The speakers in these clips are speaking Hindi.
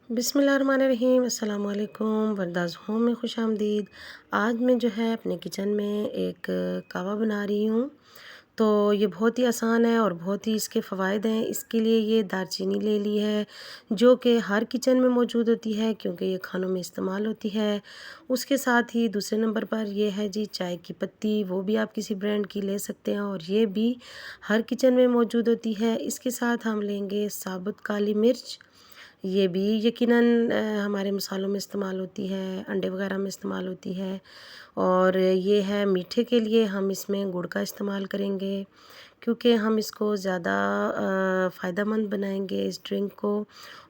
बिस्मिल्लाहिर्रहमानिर्रहीम अस्सलाम वालेकुम वरदाज़ होम में खुश आमदीद। आज मैं जो है अपने किचन में एक कहवा बना रही हूँ। तो ये बहुत ही आसान है और बहुत ही इसके फ़वाइद हैं। इसके लिए ये दालचीनी ले ली है जो कि हर किचन में मौजूद होती है क्योंकि ये खानों में इस्तेमाल होती है। उसके साथ ही दूसरे नंबर पर ये है जी चाय की पत्ती, वो भी आप किसी ब्रांड की ले सकते हैं और ये भी हर किचन में मौजूद होती है। इसके साथ हम लेंगे साबुत काली मिर्च, ये भी यकीनन हमारे मसालों में इस्तेमाल होती है, अंडे वगैरह में इस्तेमाल होती है। और ये है मीठे के लिए हम इसमें गुड़ का इस्तेमाल करेंगे क्योंकि हम इसको ज़्यादा फ़ायदेमंद बनाएंगे इस ड्रिंक को।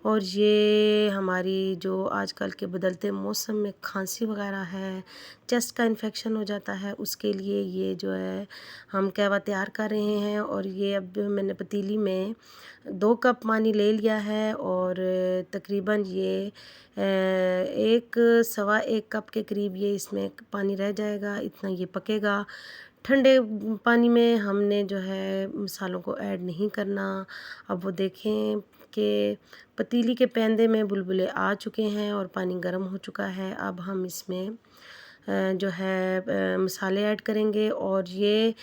और ये हमारी जो आजकल के बदलते मौसम में खांसी वगैरह है, चेस्ट का इन्फेक्शन हो जाता है, उसके लिए ये जो है हम कहवा तैयार कर रहे हैं। और ये अब मैंने पतीली में 2 कप पानी ले लिया है और तकरीबन ये 1 सवा 1 कप के करीब ये इसमें पानी रह जाएगा, इतना ये पकेगा। ठंडे पानी में हमने जो है मसालों को ऐड नहीं करना। अब वो देखें कि पतीली के पैंदे में बुलबुले आ चुके हैं और पानी गर्म हो चुका है। अब हम इसमें जो है मसाले ऐड करेंगे और ये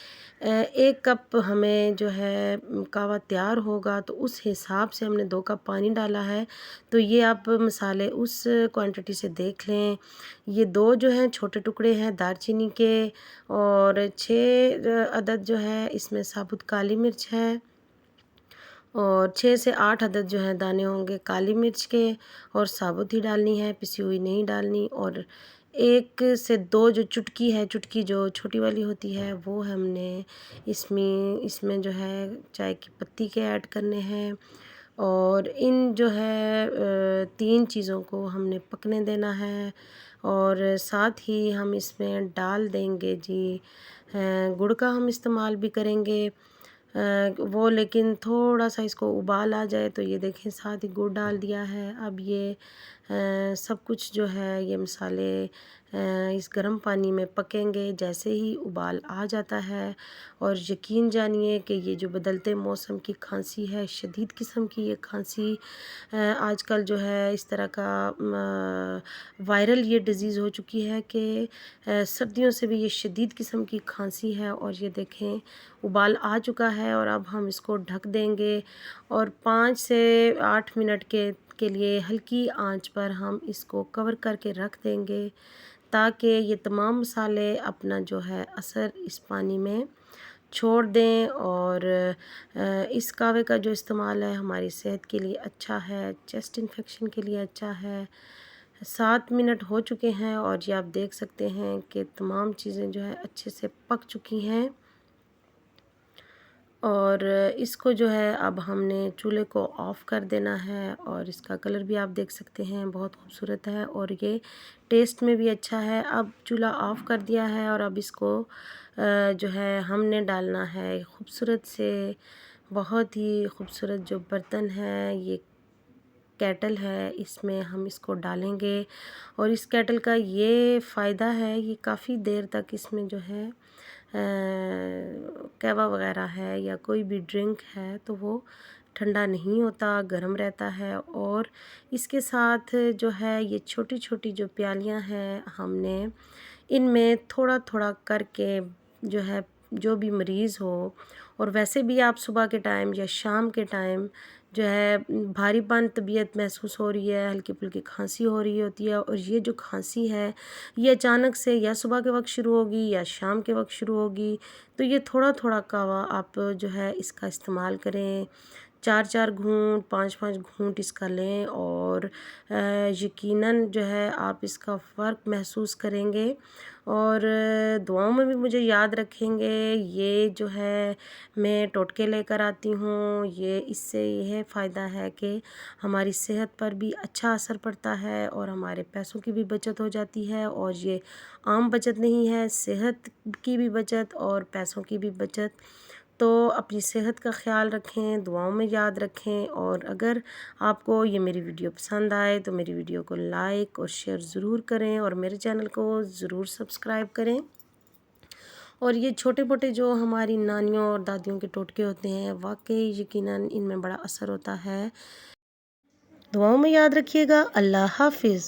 1 कप हमें जो है कहवा तैयार होगा तो उस हिसाब से हमने 2 कप पानी डाला है। तो ये आप मसाले उस क्वांटिटी से देख लें। ये 2 जो हैं छोटे टुकड़े हैं दालचीनी के और 6 अदद जो है इसमें साबुत काली मिर्च है और 6 से 8 अदद जो हैं दाने होंगे काली मिर्च के और साबुत ही डालनी है, पिसी हुई नहीं डालनी। और 1 से 2 जो चुटकी है, चुटकी जो छोटी वाली होती है वो हमने इसमें जो है चाय की पत्ती के ऐड करने हैं। और इन जो है 3 चीज़ों को हमने पकने देना है और साथ ही हम इसमें डाल देंगे जी गुड़ का हम इस्तेमाल भी करेंगे। वो लेकिन थोड़ा-सा इसको उबाल आ जाए तो ये देखें साथ ही गुड़ डाल दिया है। अब ये सब कुछ जो है ये मसाले इस गर्म पानी में पकेंगे। जैसे ही उबाल आ जाता है और यकीन जानिए कि ये जो बदलते मौसम की खांसी है, शदीद किस्म की ये खांसी आजकल जो है इस तरह का वायरल ये डिज़ीज़ हो चुकी है कि सर्दियों से भी ये शदीद किस्म की खांसी है। और ये देखें उबाल आ चुका है और अब हम इसको ढक देंगे और 5 से 8 मिनट के लिए हल्की आंच पर हम इसको कवर करके रख देंगे ताकि ये तमाम मसाले अपना जो है असर इस पानी में छोड़ दें। और इस कहवे का जो इस्तेमाल है हमारी सेहत के लिए अच्छा है, चेस्ट इन्फेक्शन के लिए अच्छा है। 7 मिनट हो चुके हैं और ये आप देख सकते हैं कि तमाम चीज़ें जो है अच्छे से पक चुकी हैं। और इसको जो है अब हमने चूल्हे को ऑफ़ कर देना है और इसका कलर भी आप देख सकते हैं बहुत खूबसूरत है और ये टेस्ट में भी अच्छा है। अब चूल्हा ऑफ़ कर दिया है और अब इसको जो है हमने डालना है खूबसूरत से, बहुत ही खूबसूरत जो बर्तन है, ये केटल है, इसमें हम इसको डालेंगे। और इस केटल का ये फ़ायदा है, ये काफ़ी देर तक इसमें जो है कहवा वगैरह है या कोई भी ड्रिंक है तो वो ठंडा नहीं होता, गर्म रहता है। और इसके साथ जो है ये छोटी-छोटी जो प्यालियाँ हैं हमने इनमें थोड़ा-थोड़ा करके जो है जो भी मरीज़ हो और वैसे भी आप सुबह के टाइम या शाम के टाइम जो है भारीपन तबीयत महसूस हो रही है, हल्की-फुल्की खांसी हो रही होती है और ये जो खांसी है ये अचानक से या सुबह के वक्त शुरू होगी या शाम के वक्त शुरू होगी। तो ये थोड़ा-थोड़ा कहवा आप जो है इसका इस्तेमाल करें। 4-4 घूँट, 5-5 घूँट इसका लें और यकीनन जो है आप इसका फ़र्क महसूस करेंगे और दुआओं में भी मुझे याद रखेंगे। ये जो है मैं टोटके लेकर आती हूँ, ये इससे यह फ़ायदा है कि हमारी सेहत पर भी अच्छा असर पड़ता है और हमारे पैसों की भी बचत हो जाती है। और ये आम बचत नहीं है, सेहत की भी बचत और पैसों की भी बचत। तो अपनी सेहत का ख़्याल रखें, दुआओं में याद रखें। और अगर आपको ये मेरी वीडियो पसंद आए तो मेरी वीडियो को लाइक और शेयर ज़रूर करें और मेरे चैनल को ज़रूर सब्सक्राइब करें। और ये छोटे-मोटे जो हमारी नानियों और दादियों के टोटके होते हैं, वाक़ई यकीनन इनमें बड़ा असर होता है। दुआओं में याद रखिएगा। अल्लाह हाफ़िज़।